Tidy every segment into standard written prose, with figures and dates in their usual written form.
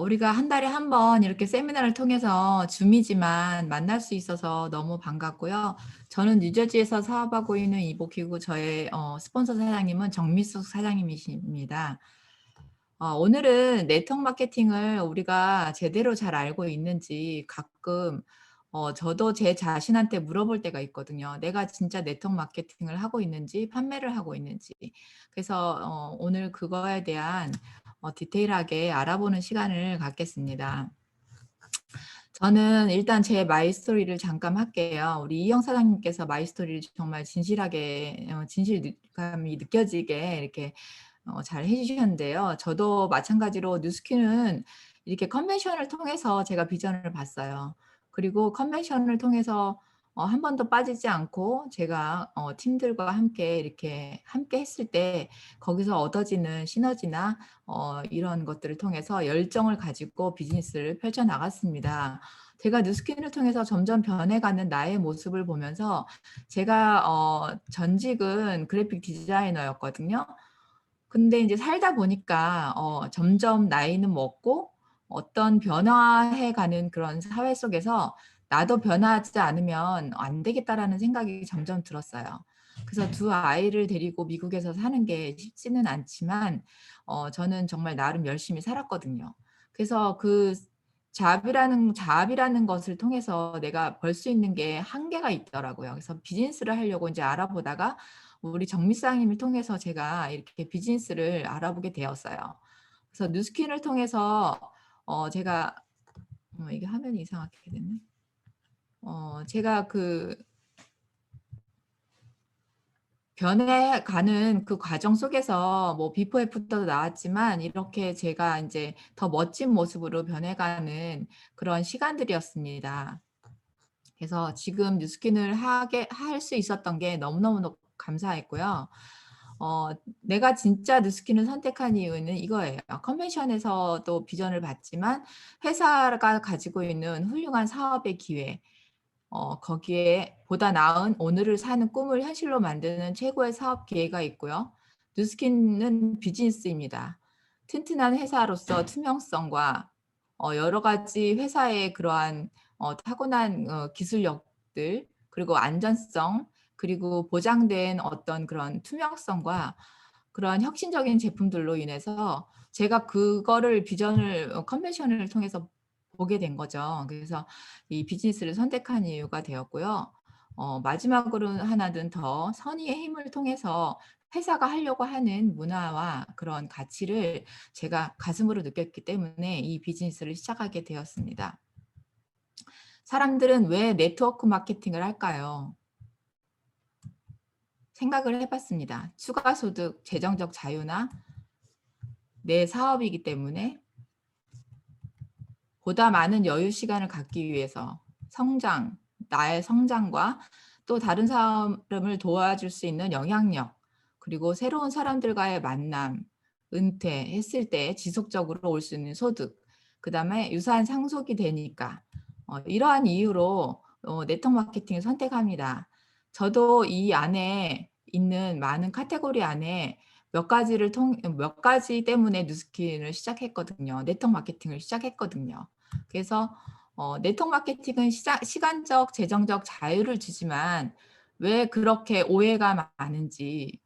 우리가 한 달에 한 번 이렇게 세미나를 통해서 줌이지만 만날 수 있어서 너무 반갑고요. 저는 뉴저지에서 사업하고 있는 이복희고 저의 스폰서 사장님은 정미숙 사장님이십니다. 오늘은 네트워크 마케팅을 우리가 제대로 잘 알고 있는지 가끔 저도 제 자신한테 물어볼 때가 있거든요. 내가 진짜 네트워크 마케팅을 하고 있는지 판매를 하고 있는지. 그래서 오늘 그거에 대한 디테일하게 알아보는 시간을 갖겠습니다. 저는 일단 제 마이스토리를 잠깐 할게요. 우리 이영 사장님께서 마이스토리를 정말 진실하게 진실감이 느껴지게 이렇게 잘 해주셨는데요. 저도 마찬가지로 뉴스키는 이렇게 컨벤션을 통해서 제가 비전을 봤어요. 그리고 컨벤션을 통해서 한 번도 빠지지 않고 제가 팀들과 함께 이렇게 함께 했을 때 거기서 얻어지는 시너지나 이런 것들을 통해서 열정을 가지고 비즈니스를 펼쳐 나갔습니다. 제가 뉴스킨을 통해서 점점 변해가는 나의 모습을 보면서 제가 전직은 그래픽 디자이너였거든요. 근데 이제 살다 보니까 점점 나이는 먹고 어떤 변화해가는 그런 사회 속에서 나도 변화하지 않으면 안 되겠다라는 생각이 점점 들었어요. 그래서 두 아이를 데리고 미국에서 사는 게 쉽지는 않지만 저는 정말 나름 열심히 살았거든요. 그래서 그 잡이라는 것을 통해서 내가 벌 수 있는 게 한계가 있더라고요. 그래서 비즈니스를 하려고 이제 알아보다가 우리 정미사님을 통해서 제가 이렇게 비즈니스를 알아보게 되었어요. 그래서 뉴스킨을 통해서 제가 이게 화면이 이상하게 됐네. 제가 그 변해가는 그 과정 속에서 뭐 비포 애프터도 나왔지만 이렇게 제가 이제 더 멋진 모습으로 변해가는 그런 시간들이었습니다. 그래서 지금 뉴스킨을 할 수 있었던 게 너무너무 감사했고요. 내가 진짜 뉴스킨을 선택한 이유는 이거예요. 컨벤션에서도 비전을 봤지만 회사가 가지고 있는 훌륭한 사업의 기회, 거기에 보다 나은 오늘을 사는 꿈을 현실로 만드는 최고의 사업 기회가 있고요. 뉴스킨은 비즈니스입니다. 튼튼한 회사로서 투명성과 여러 가지 회사의 그러한 타고난 기술력들, 그리고 안전성, 그리고 보장된 어떤 그런 투명성과 그러한 혁신적인 제품들로 인해서 제가 그거를 비전을 컨벤션을 통해서 보게 된 거죠. 그래서 이 비즈니스를 선택한 이유가 되었고요. 마지막으로는 하나는 더 선의의 힘을 통해서 회사가 하려고 하는 문화와 그런 가치를 제가 가슴으로 느꼈기 때문에 이 비즈니스를 시작하게 되었습니다. 사람들은 왜 네트워크 마케팅을 할까요? 생각을 해봤습니다. 추가 소득, 재정적 자유나 내 사업이기 때문에 보다 많은 여유 시간을 갖기 위해서 성장, 나의 성장과 또 다른 사람을 도와줄 수 있는 영향력, 그리고 새로운 사람들과의 만남, 은퇴했을 때 지속적으로 올 수 있는 소득, 그 다음에 유사한 상속이 되니까 이러한 이유로 네트워크 마케팅을 선택합니다. 저도 이 안에 있는 많은 카테고리 안에 몇 가지 때문에 뉴스킨을 시작했거든요. 네트워크 마케팅을 시작했거든요. 그래서 네트워크 마케팅은 시간적, 재정적 자유를 주지만 왜 그렇게 오해가 많은지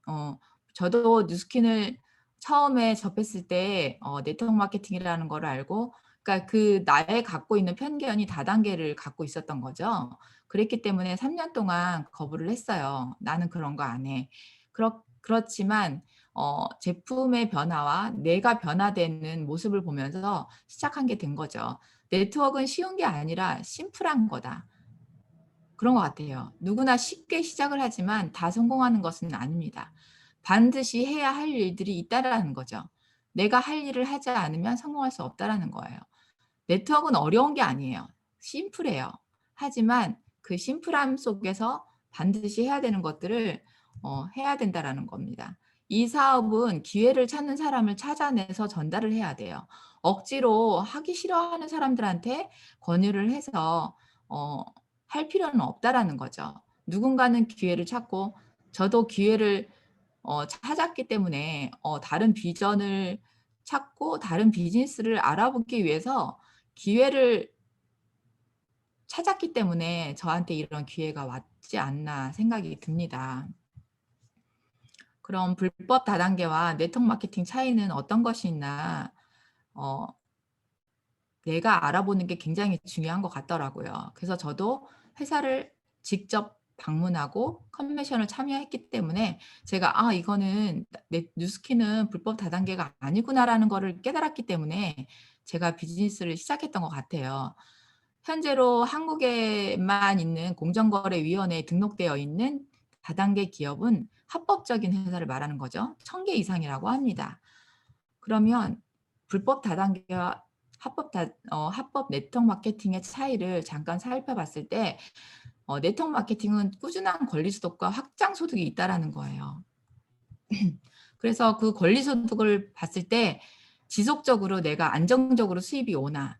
저도 뉴스킨을 처음에 접했을 때 네트워크 마케팅이라는 걸 알고 그러니까 그 나의 갖고 있는 편견이 다단계를 갖고 있었던 거죠. 그랬기 때문에 3년 동안 거부를 했어요. 나는 그런 거 안 해. 그렇지만 제품의 변화와 내가 변화되는 모습을 보면서 시작한 게 된 거죠. 네트워크는 쉬운 게 아니라 심플한 거다. 그런 것 같아요. 누구나 쉽게 시작을 하지만 다 성공하는 것은 아닙니다. 반드시 해야 할 일들이 있다라는 거죠. 내가 할 일을 하지 않으면 성공할 수 없다라는 거예요. 네트워크는 어려운 게 아니에요. 심플해요. 하지만 그 심플함 속에서 반드시 해야 되는 것들을 해야 된다라는 겁니다. 이 사업은 기회를 찾는 사람을 찾아내서 전달을 해야 돼요. 억지로 하기 싫어하는 사람들한테 권유를 해서 할 필요는 없다라는 거죠. 누군가는 기회를 찾고 저도 기회를 찾았기 때문에 다른 비전을 찾고 다른 비즈니스를 알아보기 위해서 기회를 찾았기 때문에 저한테 이런 기회가 왔지 않나 생각이 듭니다. 그럼 불법 다단계와 네트워크 마케팅 차이는 어떤 것이 있나 어, 내가 알아보는 게 굉장히 중요한 것 같더라고요. 그래서 저도 회사를 직접 방문하고 컨벤션을 참여했기 때문에 제가 이거는 뉴스키는 불법 다단계가 아니구나라는 거를 깨달았기 때문에 제가 비즈니스를 시작했던 것 같아요. 현재로 한국에만 있는 공정거래위원회에 등록되어 있는 다단계 기업은 합법적인 회사를 말하는 거죠. 1000개 이상이라고 합니다. 그러면 불법 다단계와 합법 네트워크 마케팅의 차이를 잠깐 살펴봤을 때 네트워크 마케팅은 꾸준한 권리소득과 확장소득이 있다는 거예요. 그래서 그 권리소득을 봤을 때 지속적으로 내가 안정적으로 수입이 오나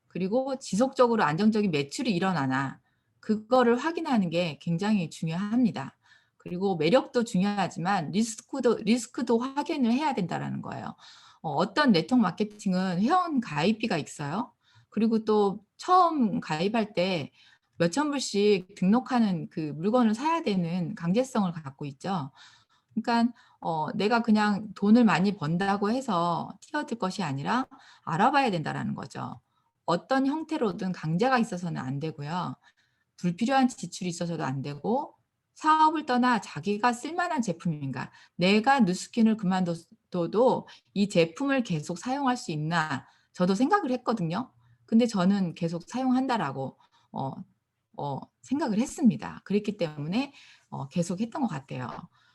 그리고 지속적으로 안정적인 매출이 일어나나 그거를 확인하는 게 굉장히 중요합니다. 그리고 매력도 중요하지만 리스크도 확인을 해야 된다는 거예요. 어떤 네트워크 마케팅은 회원 가입비가 있어요. 그리고 또 처음 가입할 때 몇천 불씩 등록하는 그 물건을 사야 되는 강제성을 갖고 있죠. 그러니까 내가 그냥 돈을 많이 번다고 해서 뛰어들 것이 아니라 알아봐야 된다는 거죠. 어떤 형태로든 강제가 있어서는 안 되고요. 불필요한 지출이 있어서도 안 되고 사업을 떠나 자기가 쓸만한 제품인가 내가 누스킨을 그만둬도 이 제품을 계속 사용할 수 있나 저도 생각을 했거든요. 근데 저는 계속 사용한다라고 어, 생각을 했습니다. 그랬기 때문에 계속 했던 것 같아요.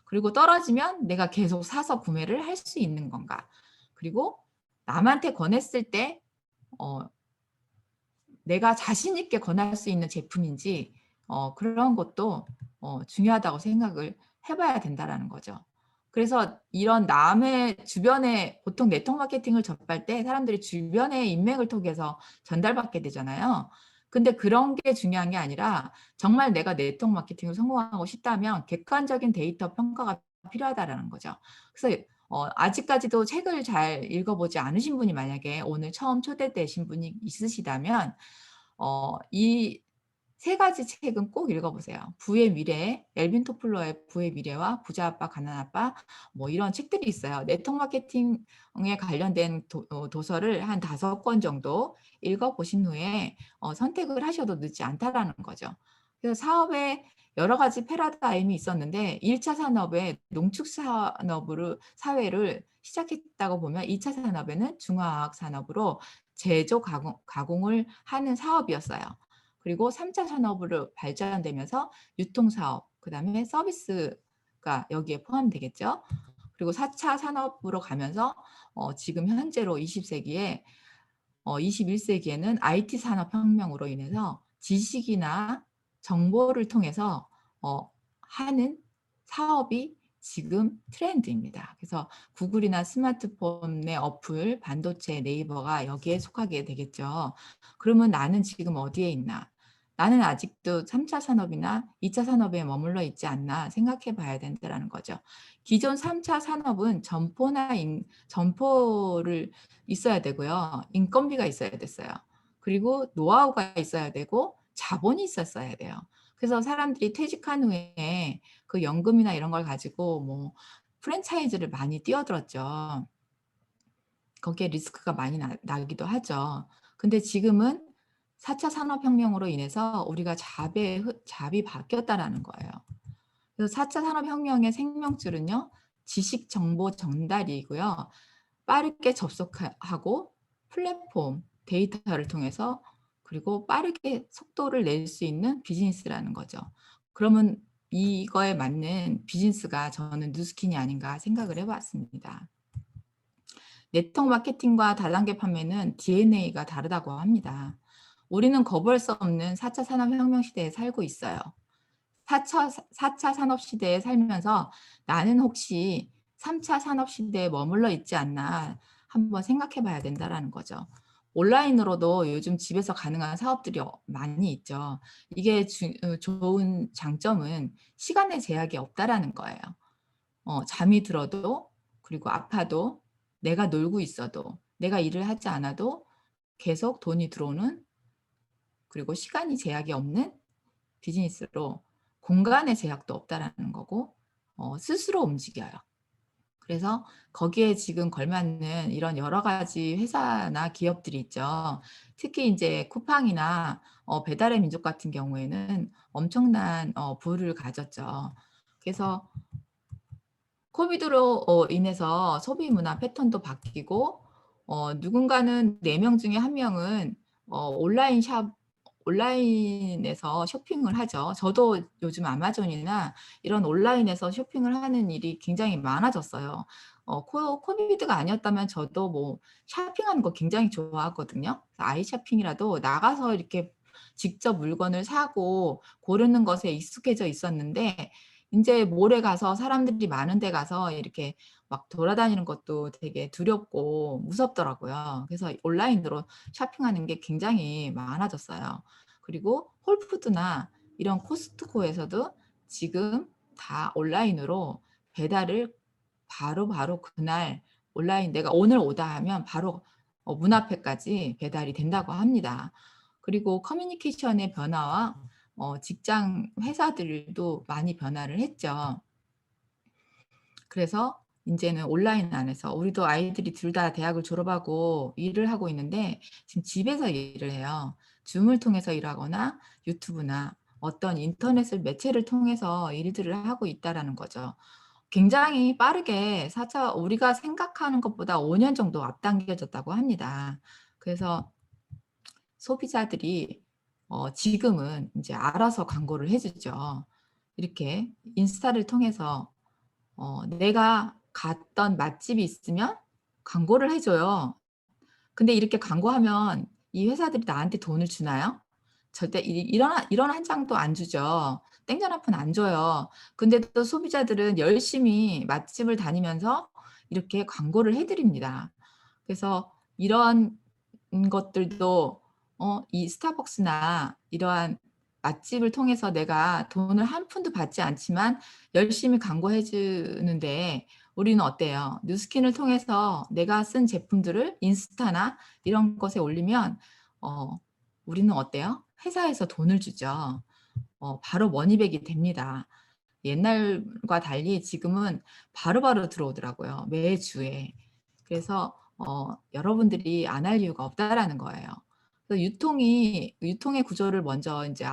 그리고 떨어지면 내가 계속 사서 구매를 할 수 있는 건가. 그리고 남한테 권했을 때 내가 자신 있게 권할 수 있는 제품인지 그런 것도 중요하다고 생각을 해봐야 된다는 거죠. 그래서 이런 남의 주변에 보통 네트워크 마케팅을 접할 때 사람들이 주변의 인맥을 통해서 전달받게 되잖아요. 근데 그런 게 중요한 게 아니라 정말 내가 네트워크 마케팅을 성공하고 싶다면 객관적인 데이터 평가가 필요하다는 거죠. 그래서 아직까지도 책을 잘 읽어보지 않으신 분이 만약에 오늘 처음 초대되신 분이 있으시다면 이 세 가지 책은 꼭 읽어보세요. 부의 미래, 엘빈 토플러의 부의 미래와 부자 아빠, 가난 아빠 뭐 이런 책들이 있어요. 네트워크 마케팅에 관련된 도서를 한 5권 정도 읽어보신 후에 선택을 하셔도 늦지 않다라는 거죠. 그래서 사업에 여러 가지 패러다임이 있었는데 1차 산업에 농축 산업으로 사회를 시작했다고 보면 2차 산업에는 중화학 산업으로 제조 가공을 하는 사업이었어요. 그리고 3차 산업으로 발전되면서 유통사업, 그 다음에 서비스가 여기에 포함되겠죠. 그리고 4차 산업으로 가면서 지금 현재로 20세기에 21세기에는 IT 산업혁명으로 인해서 지식이나 정보를 통해서 하는 사업이 지금 트렌드입니다. 그래서 구글이나 스마트폰의 어플, 반도체, 네이버가 여기에 속하게 되겠죠. 그러면 나는 지금 어디에 있나? 나는 아직도 3차 산업이나 2차 산업에 머물러 있지 않나 생각해 봐야 된다는 거죠. 기존 3차 산업은 점포를 있어야 되고요. 인건비가 있어야 됐어요. 그리고 노하우가 있어야 되고 자본이 있었어야 돼요. 그래서 사람들이 퇴직한 후에 그 연금이나 이런 걸 가지고 뭐 프랜차이즈를 많이 뛰어들었죠. 거기에 리스크가 많이 나기도 하죠. 근데 지금은 4차 산업혁명으로 인해서 우리가 잡이 바뀌었다라는 거예요. 그래서 4차 산업혁명의 생명줄은요. 지식 정보 전달이고요. 빠르게 접속하고 플랫폼, 데이터를 통해서 그리고 빠르게 속도를 낼 수 있는 비즈니스라는 거죠. 그러면 이거에 맞는 비즈니스가 저는 뉴스킨이 아닌가 생각을 해봤습니다. 네트워크 마케팅과 다단계 판매는 DNA가 다르다고 합니다. 우리는 거부할 수 없는 4차 산업혁명 시대에 살고 있어요. 4차 산업시대에 살면서 나는 혹시 3차 산업시대에 머물러 있지 않나 한번 생각해 봐야 된다는 거죠. 온라인으로도 요즘 집에서 가능한 사업들이 많이 있죠. 이게 좋은 장점은 시간의 제약이 없다라는 거예요. 잠이 들어도 그리고 아파도 내가 놀고 있어도, 내가 일을 하지 않아도 계속 돈이 들어오는, 그리고 시간이 제약이 없는 비즈니스로 공간의 제약도 없다라는 거고, 스스로 움직여요. 그래서 거기에 지금 걸맞는 이런 여러 가지 회사나 기업들이 있죠. 특히 이제 쿠팡이나 배달의 민족 같은 경우에는 엄청난 부를 가졌죠. 그래서 코비드로 인해서 소비 문화 패턴도 바뀌고, 누군가는 4명 중에 1명은 온라인에서 쇼핑을 하죠. 저도 요즘 아마존이나 이런 온라인에서 쇼핑을 하는 일이 굉장히 많아졌어요. 코비드가 아니었다면 저도 뭐 쇼핑하는 거 굉장히 좋아하거든요. 아이 쇼핑이라도 나가서 이렇게 직접 물건을 사고 고르는 것에 익숙해져 있었는데, 이제 몰에 가서 사람들이 많은 데 가서 이렇게 막 돌아다니는 것도 되게 두렵고 무섭더라고요. 그래서 온라인으로 쇼핑하는 게 굉장히 많아졌어요. 그리고 홀푸드나 이런 코스트코에서도 지금 다 온라인으로 배달을 바로바로 그날 온라인 내가 오늘 오다 하면 바로 문 앞에까지 배달이 된다고 합니다. 그리고 커뮤니케이션의 변화와 직장 회사들도 많이 변화를 했죠. 그래서 이제는 온라인 안에서 우리도 아이들이 둘 다 대학을 졸업하고 일을 하고 있는데 지금 집에서 일을 해요. 줌을 통해서 일하거나 유튜브나 어떤 인터넷을 매체를 통해서 일들을 하고 있다라는 거죠. 굉장히 빠르게 우리가 생각하는 것보다 5년 정도 앞당겨졌다고 합니다. 그래서 소비자들이 지금은 이제 알아서 광고를 해주죠. 이렇게 인스타를 통해서 내가 갔던 맛집이 있으면 광고를 해줘요. 근데 이렇게 광고하면 이 회사들이 나한테 돈을 주나요? 절대 이런 한 장도 안 주죠. 땡전 한 푼 안 줘요. 근데 또 소비자들은 열심히 맛집을 다니면서 이렇게 광고를 해드립니다. 그래서 이런 것들도 이 스타벅스나 이러한 맛집을 통해서 내가 돈을 한 푼도 받지 않지만 열심히 광고해 주는데, 우리는 어때요? 뉴스킨을 통해서 내가 쓴 제품들을 인스타나 이런 것에 올리면 우리는 어때요? 회사에서 돈을 주죠. 바로 머니백이 됩니다. 옛날과 달리 지금은 바로바로 들어오더라고요. 매주에. 그래서 여러분들이 안 할 이유가 없다라는 거예요. 그래서 유통의 구조를 먼저 이제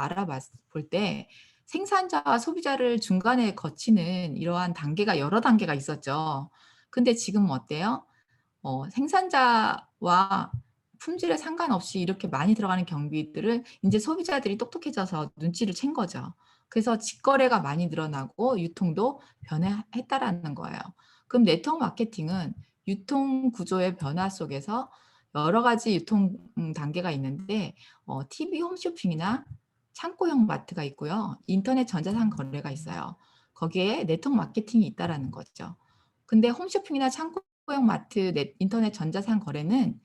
볼 때 생산자와 소비자를 중간에 거치는 이러한 단계가 여러 단계가 있었죠. 근데 지금은 어때요? 생산자와 품질에 상관없이 이렇게 많이 들어가는 경비들을 이제 소비자들이 똑똑해져서 눈치를 챈 거죠. 그래서 직거래가 많이 늘어나고 유통도 변화했다라는 거예요. 그럼 네트워크 마케팅은 유통 구조의 변화 속에서 여러 가지 유통 단계가 있는데, TV 홈쇼핑이나 창고형 마트가 있고요. 인터넷 전자상 거래가 있어요. 거기에 네트워크 마케팅이 있다라는 거죠. 근데 홈쇼핑이나 창고형 마트, 인터넷 전자상 거래는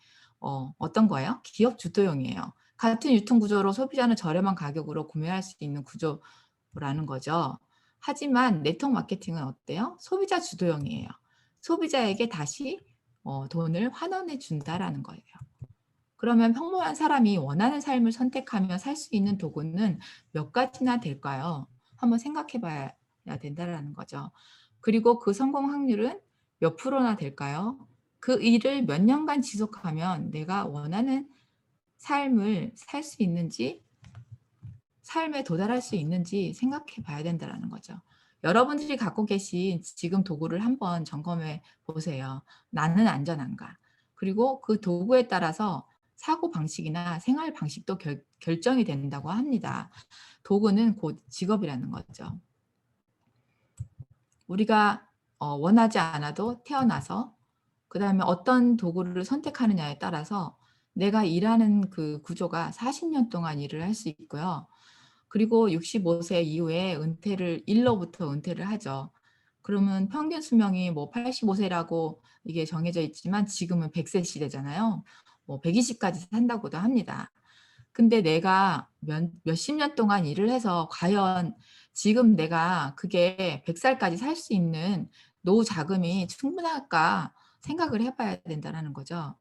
어떤 거예요? 기업 주도형이에요. 같은 유통 구조로 소비자는 저렴한 가격으로 구매할 수 있는 구조라는 거죠. 하지만 네트워크 마케팅은 어때요? 소비자 주도형이에요. 소비자에게 다시 돈을 환원해 준다라는 거예요. 그러면 평범한 사람이 원하는 삶을 선택하며 살 수 있는 도구는 몇 가지나 될까요? 한번 생각해 봐야 된다는 거죠. 그리고 그 성공 확률은 몇 프로나 될까요? 그 일을 몇 년간 지속하면 내가 원하는 삶을 살 수 있는지, 삶에 도달할 수 있는지 생각해 봐야 된다는 거죠. 여러분들이 갖고 계신 지금 도구를 한번 점검해 보세요. 나는 안전한가? 그리고 그 도구에 따라서 사고 방식이나 생활 방식도 결정이 된다고 합니다. 도구는 곧 직업이라는 거죠. 우리가 원하지 않아도 태어나서 그다음에 어떤 도구를 선택하느냐에 따라서 내가 일하는 그 구조가 40년 동안 일을 할 수 있고요. 그리고 65세 이후에 일로부터 은퇴를 하죠. 그러면 평균 수명이 뭐 85세라고 이게 정해져 있지만 지금은 100세 시대잖아요. 뭐 120까지 산다고도 합니다. 근데 내가 몇십 년 동안 일을 해서 과연 지금 내가 그게 100살까지 살 수 있는 노후 자금이 충분할까 생각을 해봐야 된다는 거죠.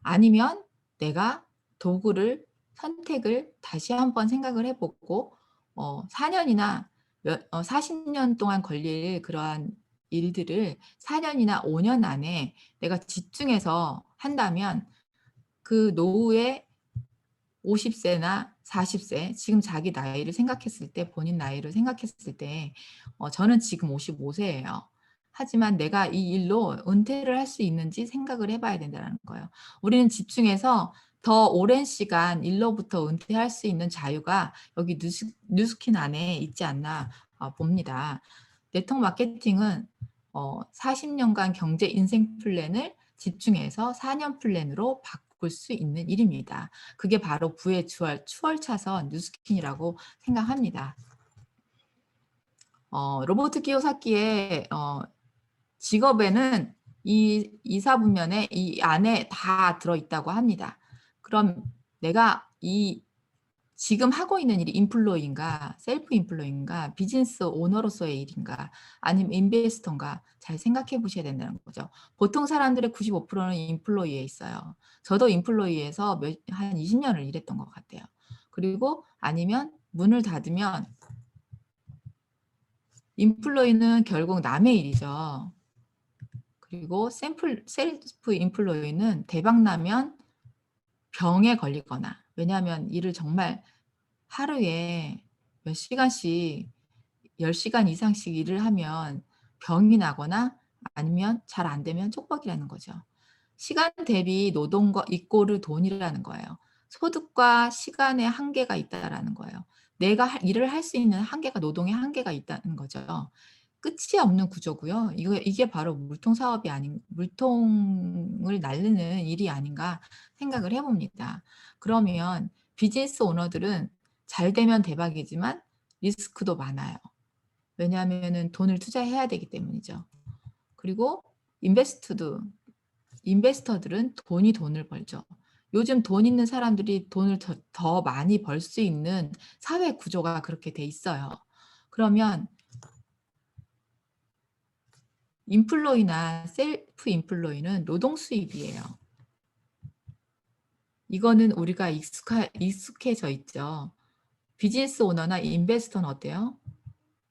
아니면 내가 도구를 선택을 다시 한번 생각을 해보고 4년이나 40년 동안 걸릴 그러한 일들을 4년이나 5년 안에 내가 집중해서 한다면 그 노후에 50세나 40세, 지금 자기 나이를 생각했을 때, 본인 나이를 생각했을 때, 저는 지금 55세예요. 하지만 내가 이 일로 은퇴를 할 수 있는지 생각을 해봐야 된다는 거예요. 우리는 집중해서 더 오랜 시간 일로부터 은퇴할 수 있는 자유가 여기 뉴스킨 안에 있지 않나 봅니다. 네트워크 마케팅은 40년간 경제 인생 플랜을 집중해서 4년 플랜으로 바꿀 수 있는 일입니다. 그게 바로 부의 추월차선 뉴스킨이라고 생각합니다. 로버트 키요사키의 직업에는 이 이사분면에 이 안에 다 들어있다고 합니다. 그럼 내가 지금 하고 있는 일이 인플로이인가, 셀프 인플로이인가, 비즈니스 오너로서의 일인가, 아니면 인베스터인가 잘 생각해 보셔야 된다는 거죠. 보통 사람들의 95%는 인플로이에 있어요. 저도 인플로이에서 한 20년을 일했던 것 같아요. 그리고 아니면 문을 닫으면 인플로이는 결국 남의 일이죠. 그리고 셀프 인플로이는 대박 나면 병에 걸리거나, 왜냐하면 일을 정말 하루에 몇 시간씩 10시간 이상씩 일을 하면 병이 나거나 아니면 잘 안 되면 쪽박이라는 거죠. 시간 대비 노동과 이꼬르 돈이라는 거예요. 소득과 시간의 한계가 있다라는 거예요. 내가 일을 할 수 있는 한계가, 노동의 한계가 있다는 거죠. 끝이 없는 구조고요. 이게 바로 물통을 날리는 일이 아닌가 생각을 해봅니다. 그러면 비즈니스 오너들은 잘 되면 대박이지만 리스크도 많아요. 왜냐하면 돈을 투자해야 되기 때문이죠. 그리고 인베스터들은 돈을 벌죠. 요즘 돈 있는 사람들이 돈을 더 많이 벌 수 있는 사회 구조가 그렇게 돼 있어요. 그러면 인플로이나 셀프 인플로이는 노동 수입이에요. 이거는 우리가 익숙해져 있죠. 비즈니스 오너나 인베스터는 어때요?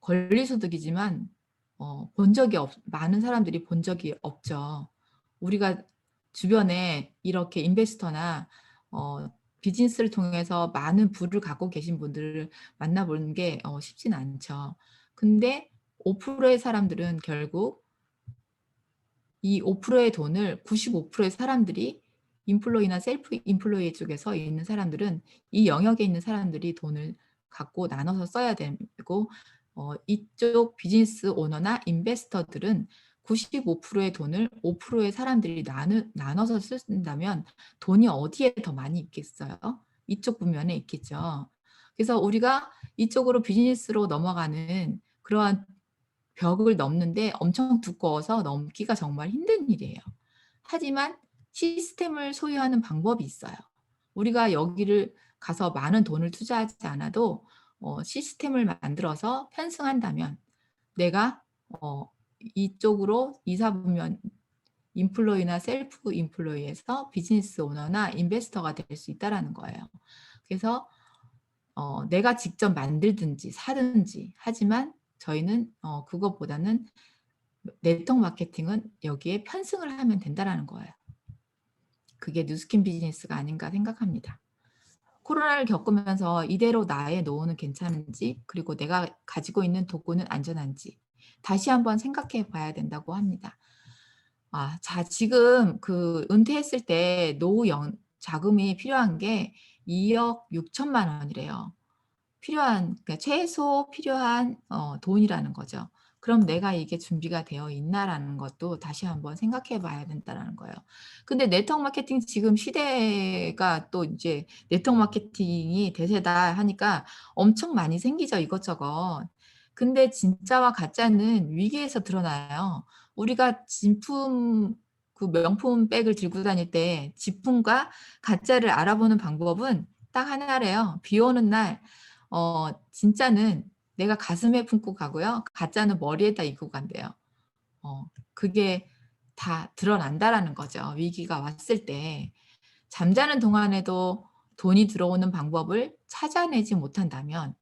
권리소득이지만 많은 사람들이 본 적이 없죠. 우리가 주변에 이렇게 인베스터나 비즈니스를 통해서 많은 부를 갖고 계신 분들을 만나보는 게 쉽진 않죠. 근데 5%의 사람들은 결국 이 5%의 돈을 95%의 사람들이 인플로이나 셀프 인플로이 쪽에서 있는 사람들은 이 영역에 있는 사람들이 돈을 갖고 나눠서 써야 되고 이쪽 비즈니스 오너나 인베스터들은 95%의 돈을 5%의 사람들이 나눠서 쓴다면 돈이 어디에 더 많이 있겠어요? 이쪽 부면에 있겠죠. 그래서 우리가 이쪽으로 비즈니스로 넘어가는 그러한 벽을 넘는데 엄청 두꺼워서 넘기가 정말 힘든 일이에요. 하지만 시스템을 소유하는 방법이 있어요. 우리가 여기를 가서 많은 돈을 투자하지 않아도 시스템을 만들어서 편승한다면 내가 이쪽으로 이사분면 인플로이나 셀프 인플로이에서 비즈니스 오너나 인베스터가 될 수 있다는 거예요. 그래서 내가 직접 만들든지 사든지 하지만 저희는 그것보다는 네트워크 마케팅은 여기에 편승을 하면 된다는 거예요. 그게 뉴스킨 비즈니스가 아닌가 생각합니다. 코로나를 겪으면서 이대로 나의 노후는 괜찮은지, 그리고 내가 가지고 있는 도구는 안전한지 다시 한번 생각해 봐야 된다고 합니다. 자, 지금 그 은퇴했을 때 노후 자금이 필요한 게 2억 6천만 원이래요. 그러니까 최소 필요한 돈이라는 거죠. 그럼 내가 이게 준비가 되어 있나라는 것도 다시 한번 생각해 봐야 된다는 거예요. 근데 네트워크 마케팅 지금 시대가 또 이제 네트워크 마케팅이 대세다 하니까 엄청 많이 생기죠, 이것저것. 근데 진짜와 가짜는 위기에서 드러나요. 우리가 그 명품 백을 들고 다닐 때 진품과 가짜를 알아보는 방법은 딱 하나래요. 비 오는 날 진짜는 내가 가슴에 품고 가고요. 가짜는 머리에다 입고 간대요. 그게 다 드러난다라는 거죠. 위기가 왔을 때. 잠자는 동안에도 돈이 들어오는 방법을 찾아내지 못한다면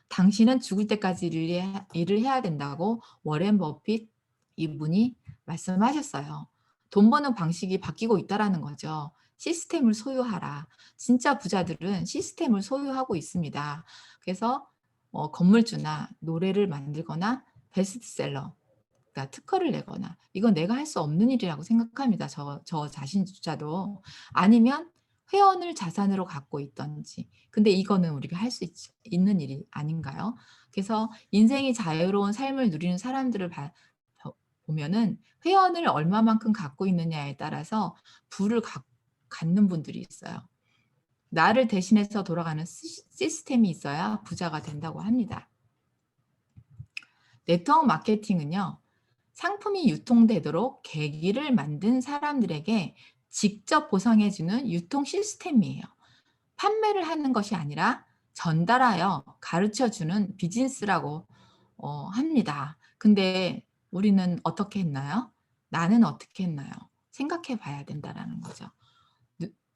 당신은 죽을 때까지 일을 해야 된다고 워렌 버핏 이분이 말씀하셨어요. 돈 버는 방식이 바뀌고 있다라는 거죠. 시스템을 소유하라. 진짜 부자들은 시스템을 소유하고 있습니다. 그래서 건물주나 노래를 만들거나 베스트셀러, 그러니까 특허를 내거나 이건 내가 할 수 없는 일이라고 생각합니다. 저 자신조차도. 아니면 회원을 자산으로 갖고 있든지. 근데 이거는 우리가 할 수 있는 일이 아닌가요? 그래서 인생이 자유로운 삶을 누리는 사람들을 보면은 회원을 얼마만큼 갖고 있느냐에 따라서 부를 갖는 분들이 있어요. 나를 대신해서 돌아가는 시스템이 있어야 부자가 된다고 합니다. 네트워크 마케팅은요, 상품이 유통되도록 계기를 만든 사람들에게 직접 보상해주는 유통 시스템이에요. 판매를 하는 것이 아니라 전달하여 가르쳐주는 비즈니스라고 합니다. 근데 우리는 어떻게 했나요? 나는 어떻게 했나요? 생각해 봐야 된다는 거죠.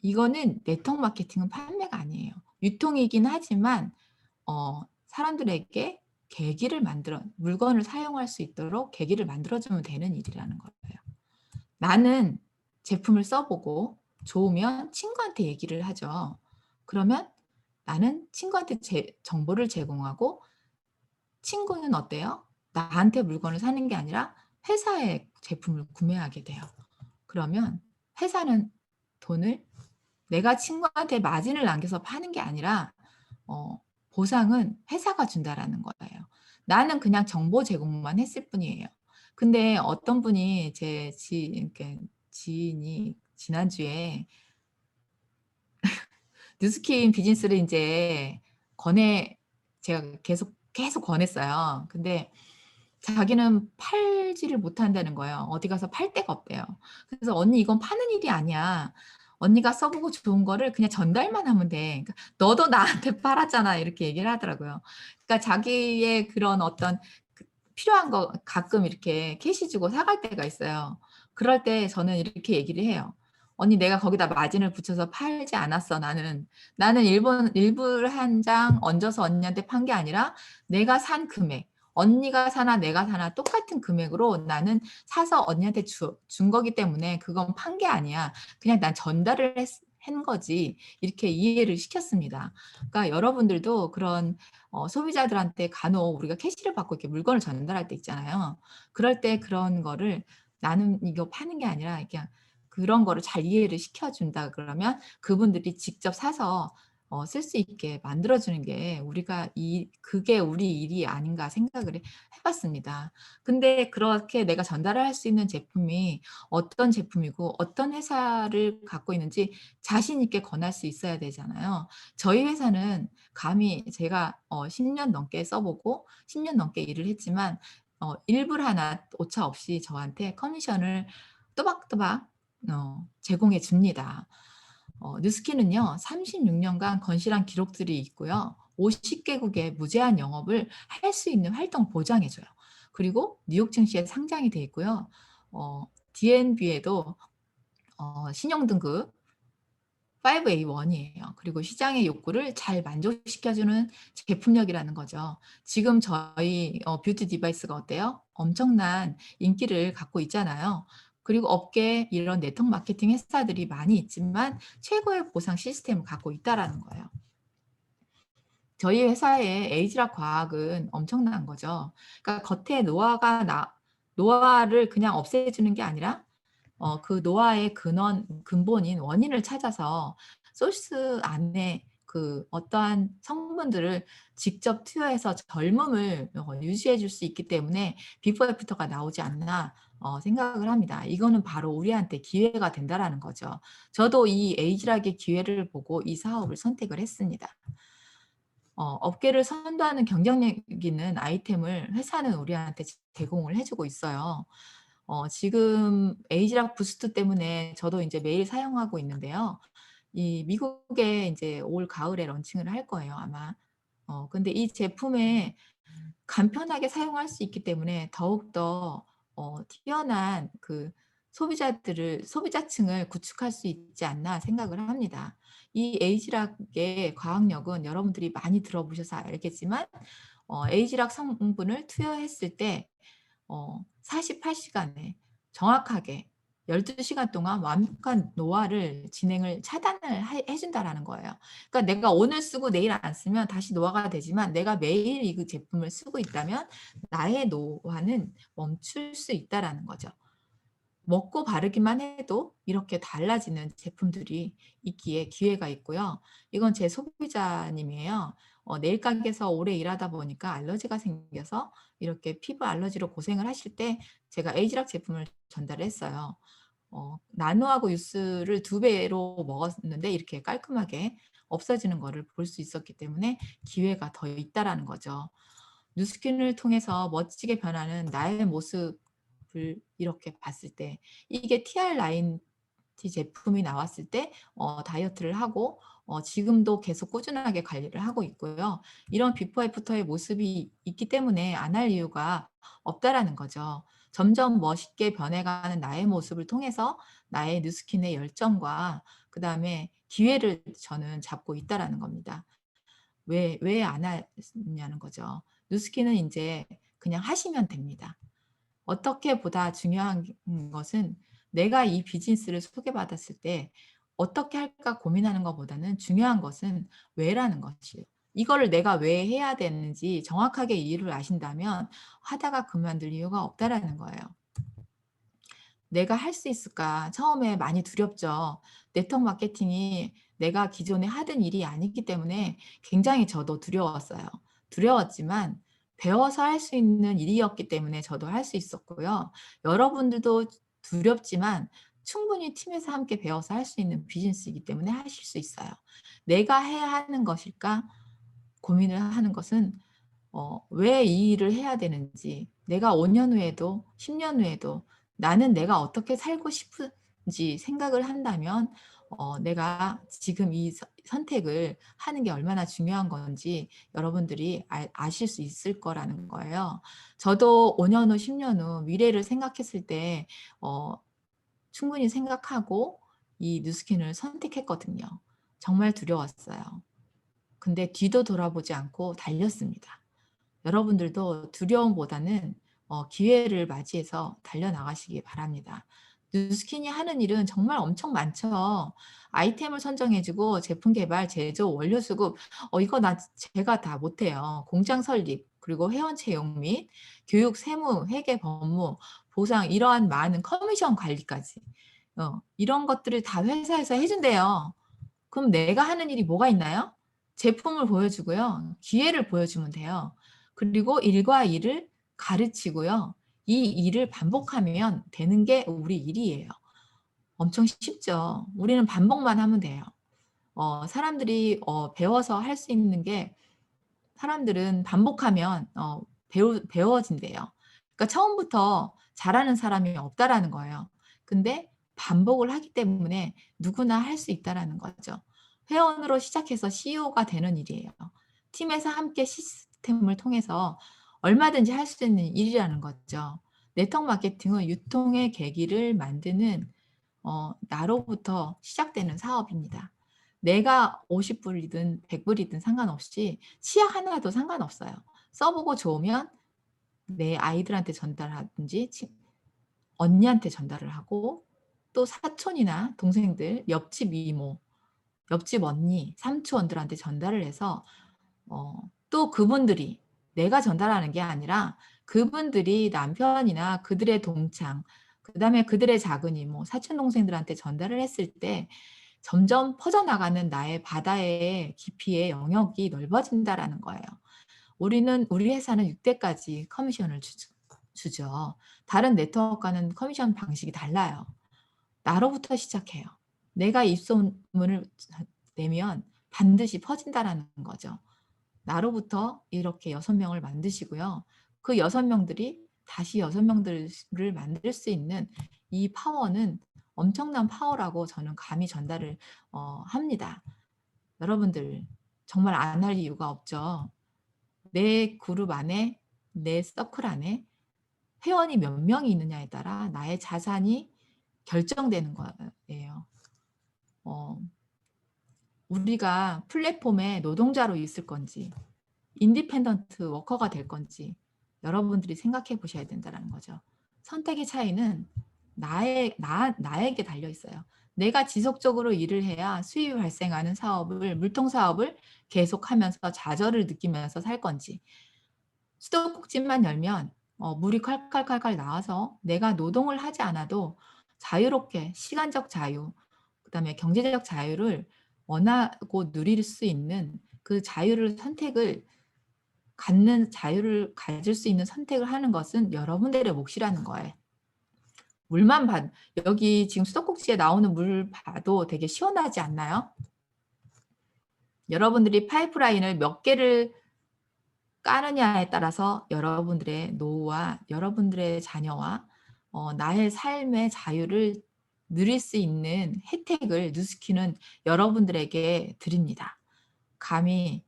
이거는 네트워크 마케팅은 판매가 아니에요. 유통이긴 하지만 사람들에게 계기를 물건을 사용할 수 있도록 계기를 만들어주면 되는 일이라는 거예요. 나는 제품을 써보고 좋으면 친구한테 얘기를 하죠. 그러면 나는 친구한테 정보를 제공하고 친구는 어때요? 나한테 물건을 사는 게 아니라 회사의 제품을 구매하게 돼요. 그러면 회사는 돈을 내가 친구한테 마진을 남겨서 파는 게 아니라 보상은 회사가 준다라는 거예요. 나는 그냥 정보 제공만 했을 뿐이에요. 근데 어떤 분이 제 지인이 지난주에 뉴스킨 비즈니스를 이제 제가 계속 권했어요. 근데 자기는 팔지를 못한다는 거예요. 어디 가서 팔 데가 없대요. 그래서 언니 이건 파는 일이 아니야. 언니가 써보고 좋은 거를 그냥 전달만 하면 돼. 그러니까 너도 나한테 팔았잖아. 이렇게 얘기를 하더라고요. 그러니까 자기의 그런 어떤 필요한 거 가끔 이렇게 캐시 주고 사갈 때가 있어요. 그럴 때 저는 이렇게 얘기를 해요. 언니 내가 거기다 마진을 붙여서 팔지 않았어. 나는 일부 한 장 얹어서 언니한테 판 게 아니라 내가 산 금액, 언니가 사나 내가 사나 똑같은 금액으로 나는 사서 언니한테 준 거기 때문에 그건 판 게 아니야. 그냥 난 전달을 한 거지. 이렇게 이해를 시켰습니다. 그러니까 여러분들도 그런 소비자들한테 간혹 우리가 캐시를 받고 이렇게 물건을 전달할 때 있잖아요. 그럴 때 그런 거를 나는 이거 파는 게 아니라 그냥 그런 거를 잘 이해를 시켜준다 그러면 그분들이 직접 사서 쓸 수 있게 만들어주는 게 그게 우리 일이 아닌가 생각을 해봤습니다. 근데 그렇게 내가 전달을 할 수 있는 제품이 어떤 제품이고 어떤 회사를 갖고 있는지 자신 있게 권할 수 있어야 되잖아요. 저희 회사는 감히 제가 10년 넘게 써보고 10년 넘게 일을 했지만 일불 하나 오차 없이 저한테 커미션을 또박또박 제공해 줍니다. 뉴스킨은요, 36년간 건실한 기록들이 있고요. 50개국의 무제한 영업을 할 수 있는 활동 보장해줘요. 그리고 뉴욕 증시에 상장이 돼 있고요. DNB에도 신용등급 5A1이에요. 그리고 시장의 욕구를 잘 만족시켜주는 제품력이라는 거죠. 지금 저희 뷰티 디바이스가 어때요? 엄청난 인기를 갖고 있잖아요. 그리고 업계에 이런 네트워크 마케팅 회사들이 많이 있지만 최고의 보상 시스템을 갖고 있다라는 거예요. 저희 회사의 에이지락 과학은 엄청난 거죠. 그러니까 겉에 노화를 그냥 없애주는 게 아니라 그 노화의 근본인 원인을 찾아서 소스 안에 그 어떠한 성분들을 직접 투여해서 젊음을 유지해 줄 수 있기 때문에 비포 애프터가 나오지 않나 생각을 합니다. 이거는 바로 우리한테 기회가 된다라는 거죠. 저도 이 에이지락의 기회를 보고 이 사업을 선택을 했습니다. 업계를 선도하는 경쟁력 있는 아이템을 회사는 우리한테 제공을 해주고 있어요. 지금 에이지락 부스트 때문에 저도 이제 매일 사용하고 있는데요. 이 미국에 이제 올 가을에 런칭을 할 거예요, 아마. 근데 이 제품에 간편하게 사용할 수 있기 때문에 더욱더 뛰어난 그 소비자층을 구축할 수 있지 않나 생각을 합니다. 이 에이지락의 과학력은 여러분들이 많이 들어보셔서 알겠지만 에이지락 성분을 투여했을 때 48시간에 정확하게 12시간 동안 완벽한 노화를 차단을 해준다라는 거예요. 그러니까 내가 오늘 쓰고 내일 안 쓰면 다시 노화가 되지만 내가 매일 이 제품을 쓰고 있다면 나의 노화는 멈출 수 있다라는 거죠. 먹고 바르기만 해도 이렇게 달라지는 제품들이 있기에 기회가 있고요. 이건 제 소비자님이에요. 네일 가게에서 오래 일하다 보니까 알러지가 생겨서 이렇게 피부 알러지로 고생을 하실 때 제가 에이지락 제품을 전달을 했어요. 나노하고 유스를 2배로 먹었는데 이렇게 깔끔하게 없어지는 거를 볼 수 있었기 때문에 기회가 더 있다라는 거죠. 뉴스킨을 통해서 멋지게 변하는 나의 모습을 이렇게 봤을 때 이게 TR 라인 T 제품이 나왔을 때 다이어트를 하고 지금도 계속 꾸준하게 관리를 하고 있고요. 이런 비포 애프터의 모습이 있기 때문에 안 할 이유가 없다라는 거죠. 점점 멋있게 변해가는 나의 모습을 통해서 나의 뉴스킨의 열정과 그다음에 기회를 저는 잡고 있다라는 겁니다. 왜 안 하냐는 거죠. 뉴스킨은 이제 그냥 하시면 됩니다. 어떻게 보다 중요한 것은 내가 이 비즈니스를 소개받았을 때 어떻게 할까 고민하는 것보다는 중요한 것은 왜라는 것이에요. 이거를 내가 왜 해야 되는지 정확하게 이유를 아신다면 하다가 그만둘 이유가 없다라는 거예요. 내가 할 수 있을까? 처음에 많이 두렵죠. 네트워크 마케팅이 내가 기존에 하던 일이 아니기 때문에 굉장히 저도 두려웠어요. 두려웠지만 배워서 할 수 있는 일이었기 때문에 저도 할 수 있었고요. 여러분들도 두렵지만 충분히 팀에서 함께 배워서 할 수 있는 비즈니스이기 때문에 하실 수 있어요. 내가 해야 하는 것일까? 고민을 하는 것은 왜 이 일을 해야 되는지, 내가 5년 후에도 10년 후에도 나는 내가 어떻게 살고 싶은지 생각을 한다면 내가 지금 이 선택을 하는 게 얼마나 중요한 건지 여러분들이 아실 수 있을 거라는 거예요. 저도 5년 후, 10년 후 미래를 생각했을 때 충분히 생각하고 이 뉴스킨을 선택했거든요. 정말 두려웠어요. 근데 뒤도 돌아보지 않고 달렸습니다. 여러분들도 두려움보다는 기회를 맞이해서 달려나가시기 바랍니다. 뉴스킨이 하는 일은 정말 엄청 많죠. 아이템을 선정해주고 제품 개발, 제조, 원료 수급 이거 제가 다 못해요. 공장 설립, 그리고 회원 채용 및 교육, 세무, 회계, 법무, 보상 이러한 많은 커미션 관리까지 이런 것들을 다 회사에서 해준대요. 그럼 내가 하는 일이 뭐가 있나요? 제품을 보여주고요. 기회를 보여주면 돼요. 그리고 일과 일을 가르치고요. 이 일을 반복하면 되는 게 우리 일이에요. 엄청 쉽죠. 우리는 반복만 하면 돼요. 사람들이 배워서 할 수 있는 게 사람들은 반복하면 배워진대요. 그러니까 처음부터 잘하는 사람이 없다라는 거예요. 근데 반복을 하기 때문에 누구나 할 수 있다라는 거죠. 회원으로 시작해서 CEO가 되는 일이에요. 팀에서 함께 시스템을 통해서 얼마든지 할 수 있는 일이라는 거죠. 네트워크 마케팅은 유통의 계기를 만드는 나로부터 시작되는 사업입니다. 내가 50불이든 100불이든 상관없이 치약 하나도 상관없어요. 써보고 좋으면 내 아이들한테 전달하든지 언니한테 전달을 하고 또 사촌이나 동생들, 옆집 이모, 옆집 언니, 삼촌들한테 전달을 해서 또 그분들이 내가 전달하는 게 아니라 그분들이 남편이나 그들의 동창, 그다음에 그들의 작은 이모, 사촌 동생들한테 전달을 했을 때 점점 퍼져나가는 나의 바다의 깊이의 영역이 넓어진다라는 거예요. 우리 회사는 6대까지 커미션을 주죠. 다른 네트워크와는 커미션 방식이 달라요. 나로부터 시작해요. 내가 입소문을 내면 반드시 퍼진다라는 거죠. 나로부터 이렇게 6명을 만드시고요. 그 6명들이 다시 6명들을 만들 수 있는 이 파워는 엄청난 파워라고 저는 감히 전달을 합니다. 여러분들 정말 안 할 이유가 없죠. 내 그룹 안에, 내 서클 안에 회원이 몇 명이 있느냐에 따라 나의 자산이 결정되는 거예요. 우리가 플랫폼에 노동자로 있을 건지 인디펜던트 워커가 될 건지 여러분들이 생각해 보셔야 된다는 거죠. 선택의 차이는 나에게 달려 있어요. 내가 지속적으로 일을 해야 수입이 발생하는 사업을, 물통 사업을 계속하면서 좌절을 느끼면서 살 건지, 수도꼭지만 열면 물이 칼칼칼칼 나와서 내가 노동을 하지 않아도 자유롭게 시간적 자유, 그다음에 경제적 자유를 원하고 누릴 수 있는 그 자유를 자유를 가질 수 있는 선택을 하는 것은 여러분들의 몫이라는 거예요. 여기 지금 수도꼭지에 나오는 물 봐도 되게 시원하지 않나요? 여러분들이 파이프라인을 몇 개를 까느냐에 따라서 여러분들의 노후와 여러분들의 자녀와 나의 삶의 자유를 누릴 수 있는 혜택을 누스키는 여러분들에게 드립니다. 감히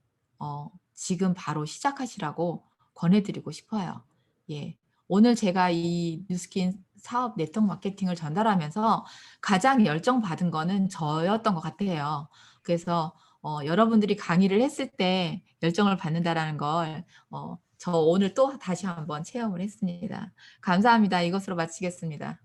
지금 바로 시작하시라고 권해드리고 싶어요. 예. 오늘 제가 이 뉴스킨 사업 네트워크 마케팅을 전달하면서 가장 열정 받은 거는 저였던 것 같아요. 그래서 여러분들이 강의를 했을 때 열정을 받는다라는 걸 저 오늘 또 다시 한번 체험을 했습니다. 감사합니다. 이것으로 마치겠습니다.